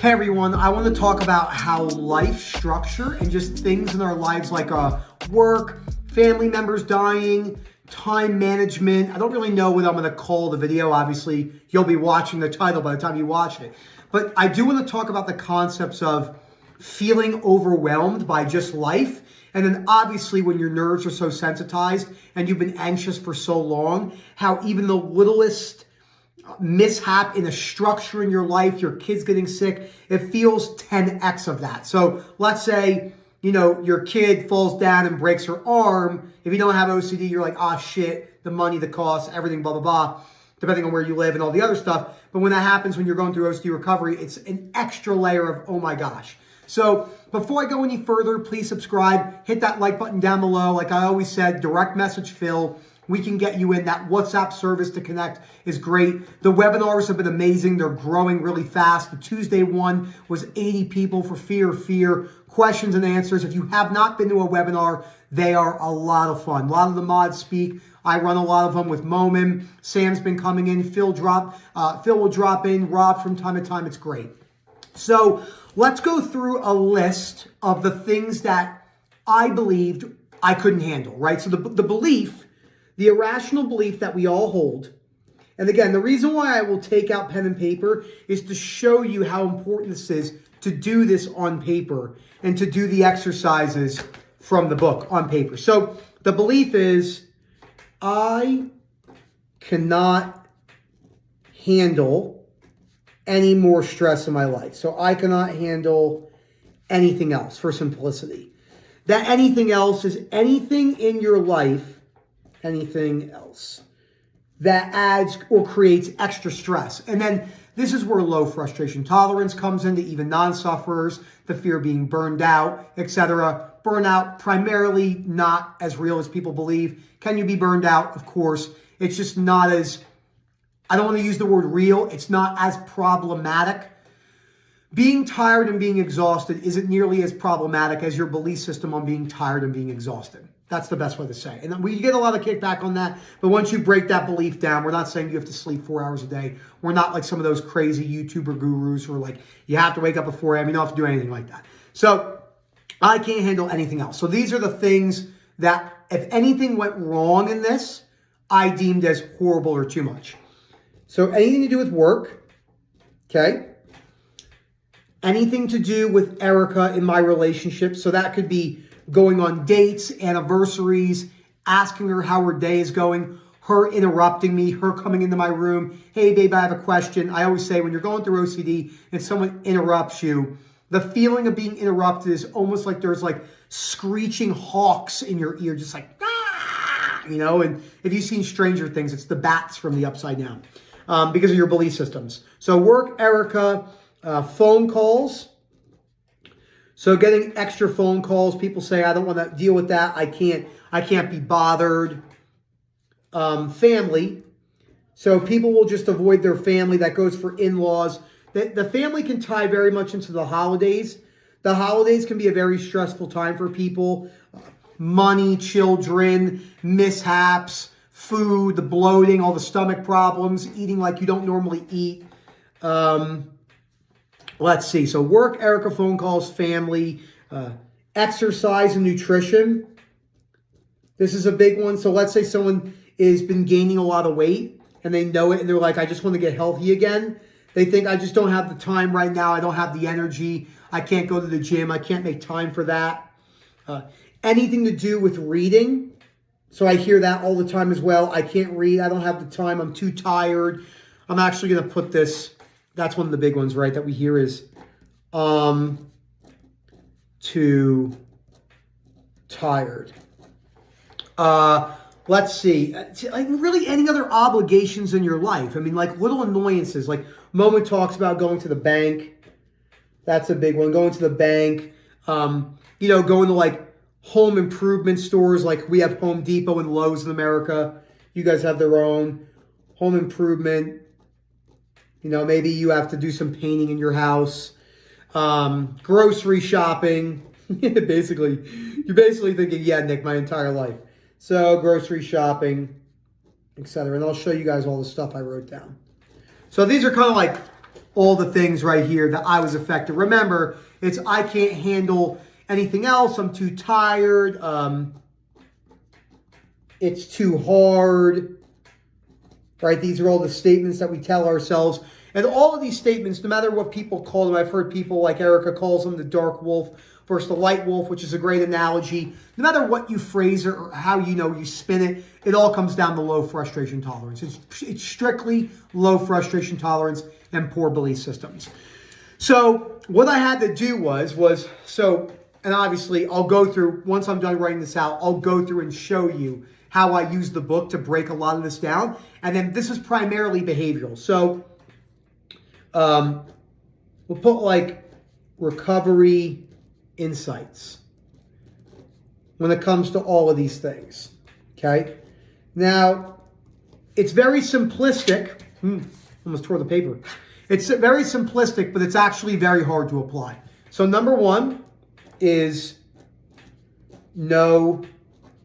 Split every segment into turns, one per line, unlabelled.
Hey everyone, I want to talk about how life structure and just things in our lives like work, family members dying, time management. I don't really know what I'm going to call the video. Obviously, you'll be watching the title by the time you watch it. But I do want to talk about the concepts of feeling overwhelmed by just life. And then obviously when your nerves are so sensitized and you've been anxious for so long, how even the littlest mishap in a structure in your life, your kid's getting sick, it feels 10x of that. So let's say, your kid falls down and breaks her arm. If you don't have OCD, you're like, ah, shit, the money, the cost, everything, blah, blah, blah, depending on where you live and all the other stuff. But when that happens, when you're going through OCD recovery, it's an extra layer of, oh my gosh. So before I go any further, please subscribe, hit that like button down below. Like I always said, direct message Phil. We can get you in. That WhatsApp service to connect is great. The webinars have been amazing. They're growing really fast. The Tuesday one was 80 people for fear, questions and answers. If you have not been to a webinar, they are a lot of fun. A lot of the mods speak. I run a lot of them with Momin. Sam's been coming in. Phil will drop in. Rob from time to time. It's great. So let's go through a list of the things that I believed I couldn't handle, right? So the belief, the irrational belief that we all hold. And again, the reason why I will take out pen and paper is to show you how important this is to do this on paper and to do the exercises from the book on paper. So the belief is I cannot handle any more stress in my life. So I cannot handle anything else, for simplicity. That anything else is anything in your life, anything else that adds or creates extra stress. And then this is where low frustration tolerance comes into, even non-sufferers, the fear of being burned out, etc. Burnout, primarily not as real as people believe. Can you be burned out? Of course. It's just not as, I don't want to use the word real, it's not as problematic. Being tired and being exhausted isn't nearly as problematic as your belief system on being tired and being exhausted. That's the best way to say. And we get a lot of kickback on that. But once you break that belief down, we're not saying you have to sleep 4 hours a day. We're not like some of those crazy YouTuber gurus who are like, you have to wake up at 4 a.m. You don't have to do anything like that. So I can't handle anything else. So these are the things that if anything went wrong in this, I deemed as horrible or too much. So anything to do with work, okay? Anything to do with Erica in my relationship. So that could be going on dates, anniversaries, asking her how her day is going, her interrupting me, her coming into my room. Hey, babe, I have a question. I always say when you're going through OCD and someone interrupts you, the feeling of being interrupted is almost like there's like screeching hawks in your ear, just like, ah, and if you've seen Stranger Things, it's the bats from the Upside Down because of your belief systems. So work, Erica, phone calls. So getting extra phone calls, people say, I don't want to deal with that. I can't be bothered. Family. So people will just avoid their family. That goes for in-laws. The family can tie very much into the holidays. The holidays can be a very stressful time for people. Money, children, mishaps, food, the bloating, all the stomach problems, eating like you don't normally eat. Let's see. So work, Erica, phone calls, family, exercise and nutrition. This is a big one. So let's say someone has been gaining a lot of weight and they know it and they're like, I just want to get healthy again. They think I just don't have the time right now. I don't have the energy. I can't go to the gym. I can't make time for that. Anything to do with reading. So I hear that all the time as well. I can't read. I don't have the time. I'm too tired. I'm actually going to put this. That's one of the big ones, right, that we hear is too tired. Let's see. Like really any other obligations in your life. I mean, like little annoyances. Like Momin talks about going to the bank. That's a big one. Going to the bank. Going to like home improvement stores. Like we have Home Depot and Lowe's in America. You guys have their own home improvement. Maybe you have to do some painting in your house, grocery shopping. You're basically thinking, yeah, Nick, my entire life. So grocery shopping, etc. And I'll show you guys all the stuff I wrote down. So these are kind of like all the things right here that I was affected. Remember, it's I can't handle anything else. I'm too tired. It's too hard. Right? These are all the statements that we tell ourselves. And all of these statements, no matter what people call them, I've heard people like Erica calls them the dark wolf versus the light wolf, which is a great analogy. No matter what you phrase it or how you spin it, it all comes down to low frustration tolerance. It's strictly low frustration tolerance and poor belief systems. So what I had to do was and obviously I'll go through, once I'm done writing this out, I'll go through and show you how I use the book to break a lot of this down. And then this is primarily behavioral. So we'll put like recovery insights when it comes to all of these things. Okay. Now, it's very simplistic. Almost tore the paper. It's very simplistic, but it's actually very hard to apply. So number one is no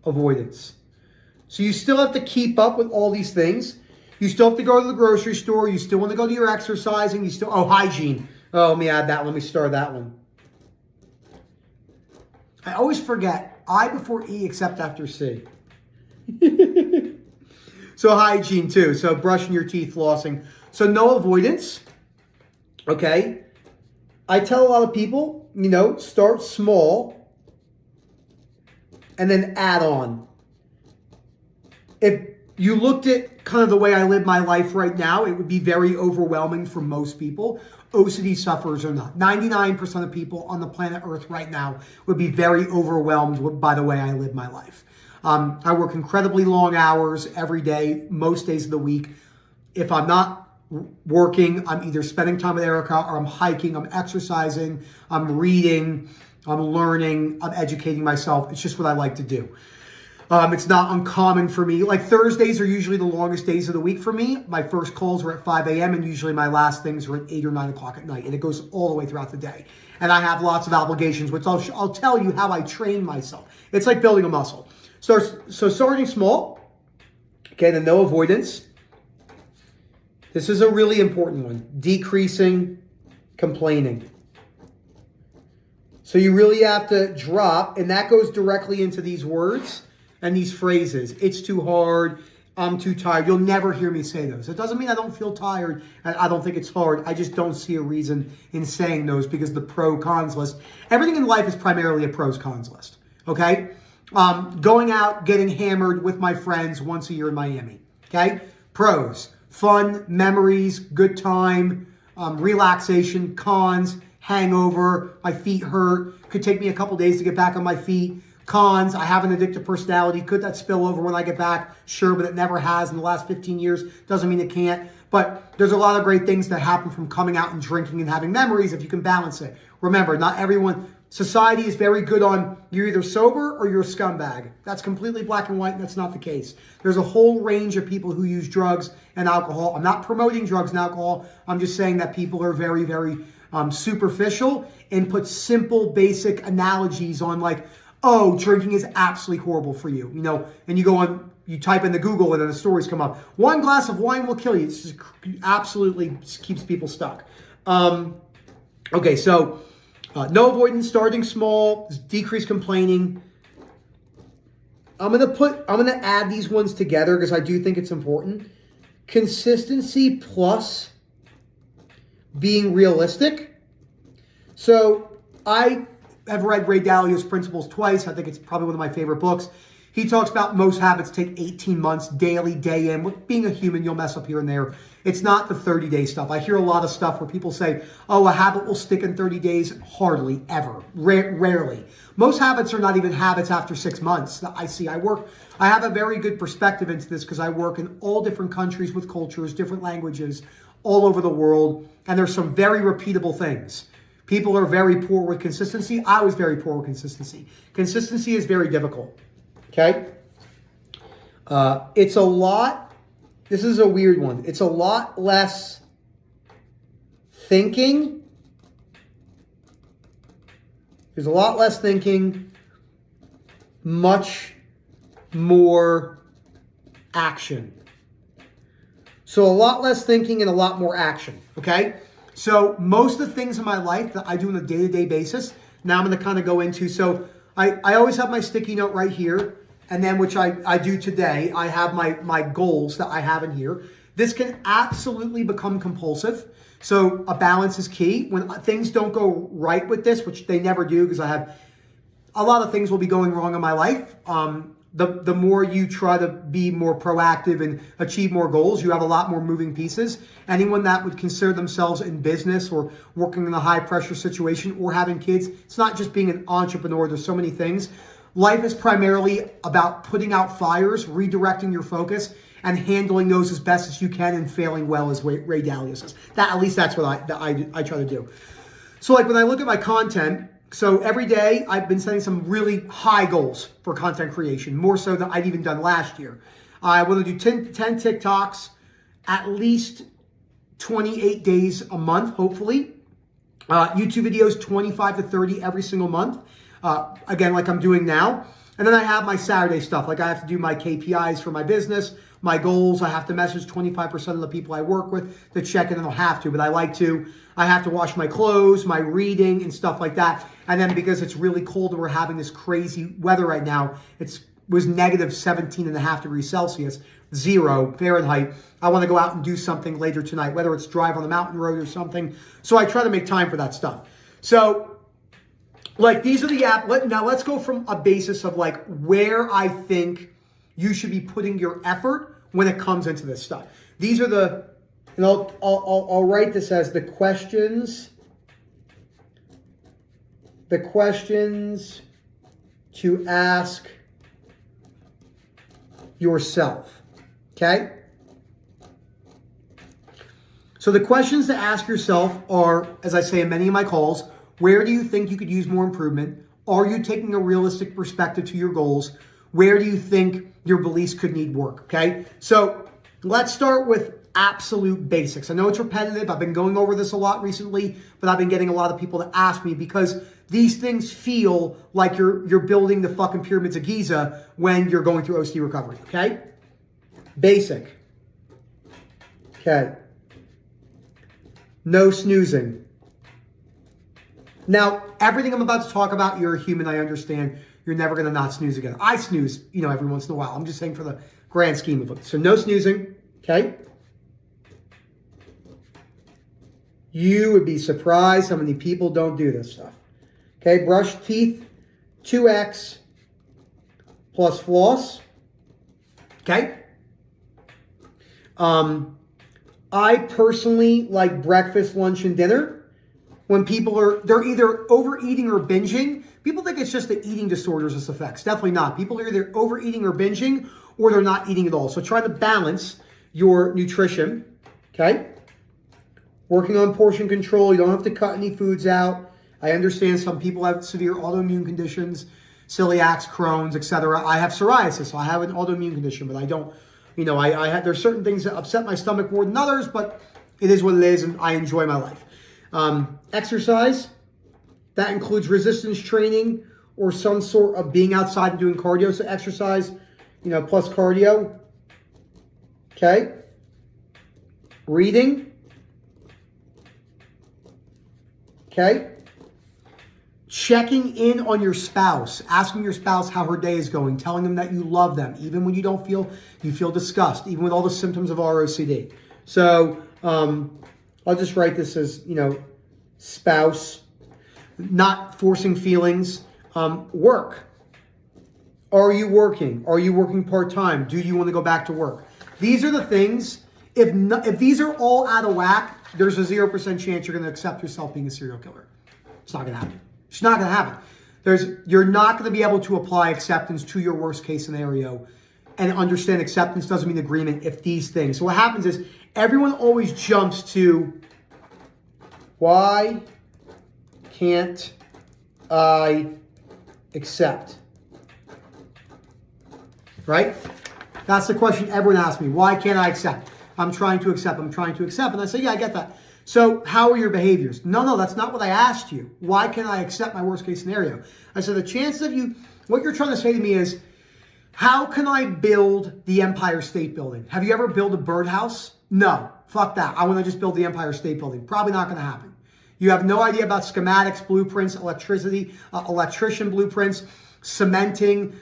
avoidance. So you still have to keep up with all these things. You still have to go to the grocery store. You still want to go to your exercising. You still, hygiene. Oh, let me add that one. Let me start that one. I always forget I before E except after C. So hygiene too. So brushing your teeth, flossing. So no avoidance. Okay. I tell a lot of people, start small and then add on. If you looked at kind of the way I live my life right now, it would be very overwhelming for most people. OCD sufferers or not. 99% of people on the planet Earth right now would be very overwhelmed by the way I live my life. I work incredibly long hours every day, most days of the week. If I'm not working, I'm either spending time with Erica or I'm hiking, I'm exercising, I'm reading, I'm learning, I'm educating myself. It's just what I like to do. It's not uncommon for me. Like Thursdays are usually the longest days of the week for me. My first calls are at 5 a.m. and usually my last things are at 8 or 9 o'clock at night. And it goes all the way throughout the day. And I have lots of obligations, which I'll tell you how I train myself. It's like building a muscle. So starting small. Okay, then no avoidance. This is a really important one. Decreasing complaining. So you really have to drop, and that goes directly into these words and these phrases. It's too hard. I'm too tired. You'll never hear me say those. It doesn't mean I don't feel tired and I don't think it's hard. I just don't see a reason in saying those because the pro-cons list. Everything in life is primarily a pros-cons list. Okay? Going out, getting hammered with my friends once a year in Miami. Okay? Pros. Fun, memories, good time, relaxation. Cons. Hangover. My feet hurt. Could take me a couple days to get back on my feet. Cons, I have an addictive personality. Could that spill over when I get back? Sure, but it never has in the last 15 years. Doesn't mean it can't. But there's a lot of great things that happen from coming out and drinking and having memories if you can balance it. Remember, not everyone, society is very good on you're either sober or you're a scumbag. That's completely black and white, and that's not the case. There's a whole range of people who use drugs and alcohol. I'm not promoting drugs and alcohol. I'm just saying that people are very, very superficial and put simple, basic analogies on like, oh, drinking is absolutely horrible for you, and you go on, you type in the Google and then the stories come up. 1 glass of wine will kill you. It's just absolutely keeps people stuck. Okay, so no avoidance, starting small, decrease complaining. I'm gonna add these ones together because I do think it's important. Consistency plus being realistic. So I've read Ray Dalio's Principles twice. I think it's probably one of my favorite books. He talks about most habits take 18 months, daily, day in. With being a human, you'll mess up here and there. It's not the 30-day stuff. I hear a lot of stuff where people say, oh, a habit will stick in 30 days. Hardly, ever, rarely. Most habits are not even habits after 6 months. I have a very good perspective into this because I work in all different countries with cultures, different languages, all over the world. And there's some very repeatable things. People are very poor with consistency. I was very poor with consistency. Consistency is very difficult. Okay? This is a weird one. It's a lot less thinking. There's a lot less thinking, much more action. So a lot less thinking and a lot more action. Okay? So most of the things in my life that I do on a day-to-day basis, now I'm going to kind of go into. So I always have my sticky note right here. And then, which I do today, I have my goals that I have in here. This can absolutely become compulsive. So a balance is key. When things don't go right with this, which they never do, because I have a lot of things will be going wrong in my life. The more you try to be more proactive and achieve more goals, you have a lot more moving pieces. Anyone that would consider themselves in business or working in a high pressure situation or having kids, it's not just being an entrepreneur. There's so many things. Life is primarily about putting out fires, redirecting your focus, and handling those as best as you can and failing well, as Ray Dalio says. At least that's what I try to do. So like when I look at my content, so every day I've been setting some really high goals for content creation, more so than I'd even done last year. I want to do 10 TikToks, at least 28 days a month, hopefully. YouTube videos, 25 to 30 every single month. Again, like I'm doing now. And then I have my Saturday stuff. Like I have to do my KPIs for my business, my goals. I have to message 25% of the people I work with to check in. I don't have to, but I like to. I have to wash my clothes, my reading and stuff like that. And then because it's really cold and we're having this crazy weather right now, was negative 17.5 degrees Celsius, 0 Fahrenheit. I want to go out and do something later tonight, whether it's drive on the mountain road or something. So I try to make time for that stuff. So like these are the now let's go from a basis of like where I think you should be putting your effort when it comes into this stuff. These are the, and I'll write this as the questions to ask yourself, okay? So the questions to ask yourself are, as I say in many of my calls, where do you think you could use more improvement? Are you taking a realistic perspective to your goals? Where do you think your beliefs could need work, okay? So let's start with absolute basics. I know it's repetitive. I've been going over this a lot recently, but I've been getting a lot of people to ask me because these things feel like you're building the fucking pyramids of Giza when you're going through OCD recovery, okay? Basic. Okay. No snoozing. Now, everything I'm about to talk about, you're a human, I understand. You're never going to not snooze again. I snooze, every once in a while. I'm just saying for the grand scheme of it. So no snoozing, okay? You would be surprised how many people don't do this stuff. Okay, brush teeth, 2x plus floss. Okay? I personally like breakfast, lunch, and dinner. When people they're either overeating or binging. People think it's just the eating disorders this affects. Definitely not. People are either overeating or binging, or they're not eating at all. So try to balance your nutrition, okay? Working on portion control. You don't have to cut any foods out. I understand some people have severe autoimmune conditions, celiacs, Crohn's, etc. I have psoriasis, so I have an autoimmune condition, but I don't, there's certain things that upset my stomach more than others, but it is what it is, and I enjoy my life. Exercise, that includes resistance training or some sort of being outside and doing cardio. So exercise, plus cardio. Okay. Reading. Okay. Checking in on your spouse, asking your spouse how her day is going, telling them that you love them, even when you feel disgust, even with all the symptoms of OCD. So, I'll just write this as, spouse, not forcing feelings. Work. Are you working? Are you working part-time? Do you want to go back to work? These are the things, if these are all out of whack, there's a 0% chance you're going to accept yourself being a serial killer. It's not going to happen. It's not going to happen. You're not going to be able to apply acceptance to your worst case scenario and understand acceptance doesn't mean agreement if these things. So what happens is everyone always jumps to, why can't I accept? Right? That's the question everyone asks me. Why can't I accept? I'm trying to accept. I'm trying to accept. And I say, yeah, I get that. So how are your behaviors? No, that's not what I asked you. Why can't I accept my worst case scenario? I said, the chances of what you're trying to say to me is, how can I build the Empire State Building? Have you ever built a birdhouse? No. fuck that. I want to just build the Empire State Building. Probably not going to happen. You have no idea about schematics, blueprints, electrician blueprints, cementing,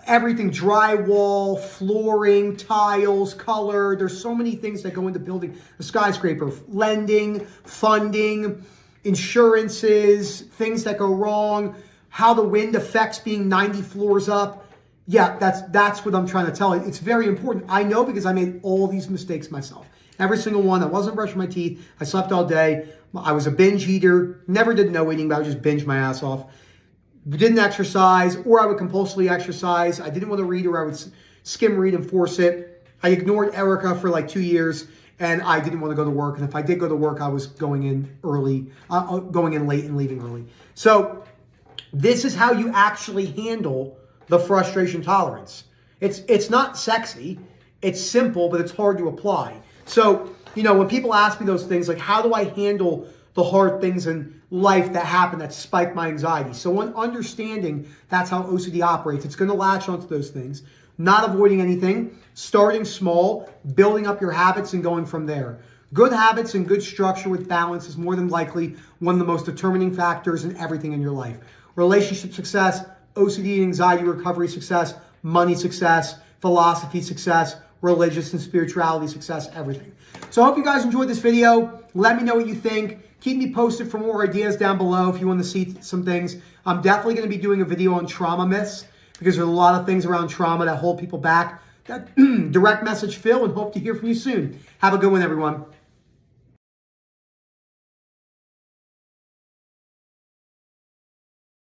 everything, drywall, flooring, tiles, color. There's so many things that go into building a skyscraper. Lending, funding, insurances, things that go wrong, how the wind affects being 90 floors up. Yeah, that's what I'm trying to tell you. It's very important. I know because I made all these mistakes myself. Every single one. I wasn't brushing my teeth. I slept all day. I was a binge eater. Never did no eating, but I would just binge my ass off. Didn't exercise, or I would compulsively exercise. I didn't want to read, or I would skim read and force it. I ignored Erica for like 2 years, and I didn't want to go to work. And if I did go to work, I was going in early, going in late and leaving early. So this is how you actually handle the frustration tolerance. It's not sexy. It's simple, but it's hard to apply. So, you know, when people ask me those things, like, how do I handle the hard things in life that happen that spike my anxiety? So when understanding that's how OCD operates, it's going to latch onto those things, not avoiding anything, starting small, building up your habits and going from there. Good habits and good structure with balance is more than likely one of the most determining factors in everything in your life. Relationship success, OCD and anxiety recovery success, money success, philosophy success, religious and spirituality success, everything. So I hope you guys enjoyed this video. Let me know what you think. Keep me posted for more ideas down below if you want to see some things. I'm definitely going to be doing a video on trauma myths because there's a lot of things around trauma that hold people back. That direct message, Phil, and hope to hear from you soon. Have a good one, everyone.